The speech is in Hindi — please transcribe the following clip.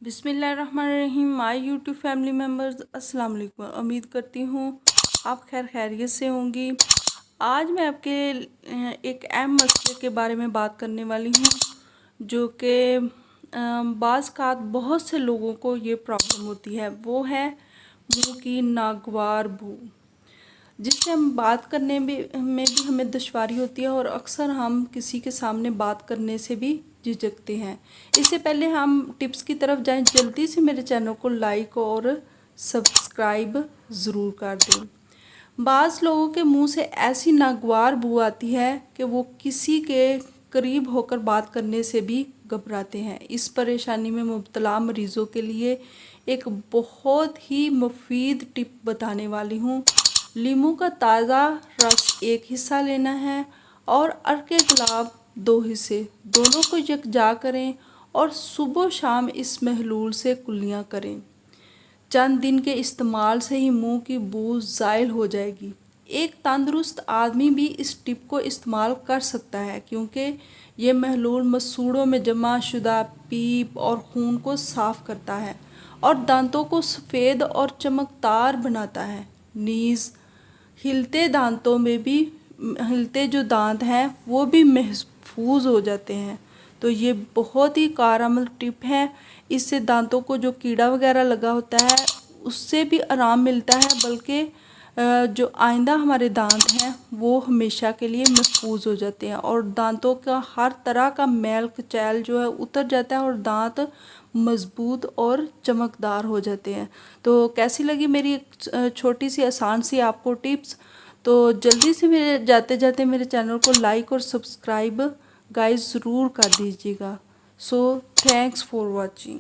बिस्मिल्लाहिर्रहमानिर्रहीम। माय यूट्यूब फैमिली मेम्बर्स, अस्सलाम वालेकुम। उम्मीद करती हूँ आप खैर खैरियत से होंगी। आज मैं आपके एक अहम मसले के बारे में बात करने वाली हूँ, जो कि बाज़ बहुत से लोगों को ये प्रॉब्लम होती है। वो है मुंह की नागवार बू, जिससे हम बात करने में भी हमें दुश्वारी होती है और अक्सर हम किसी के सामने बात करने से भी झिझकते हैं। इससे पहले हम टिप्स की तरफ जाएं, जल्दी से मेरे चैनल को लाइक और सब्सक्राइब ज़रूर कर दें। बाज़ लोगों के मुंह से ऐसी नागवार बू आती है कि वो किसी के करीब होकर बात करने से भी घबराते हैं। इस परेशानी में मुब्तला मरीज़ों के लिए एक बहुत ही मुफीद टिप बताने वाली हूँ। लीमू का ताज़ा रस 1 हिस्सा लेना है और अर्के गुलाब 2 हिस्से, दोनों को यकजा करें और सुबह शाम इस महलूल से कुल्लियाँ करें। चंद दिन के इस्तेमाल से ही मुंह की बू ज़ाइल हो जाएगी। एक तंदुरुस्त आदमी भी इस टिप को इस्तेमाल कर सकता है, क्योंकि ये महलूल मसूड़ों में जमा शुदा पीप और खून को साफ़ करता है और दांतों को सफ़ेद और चमकदार बनाता है। नीज़ हिलते दांतों में भी हिलते जो दांत हैं वो भी महफूज हो जाते हैं। तो ये बहुत ही कारगर टिप है। इससे दांतों को जो कीड़ा वगैरह लगा होता है उससे भी आराम मिलता है, बल्कि जो आइंदा हमारे दांत हैं वो हमेशा के लिए महफूज हो जाते हैं और दांतों का हर तरह का मैल कचैल जो है उतर जाता है और दांत मज़बूत और चमकदार हो जाते हैं। तो कैसी लगी मेरी छोटी सी आसान सी आपको टिप्स? तो जल्दी से मेरे जाते जाते मेरे चैनल को लाइक और सब्सक्राइब गाइस ज़रूर कर दीजिएगा। So thanks for watching.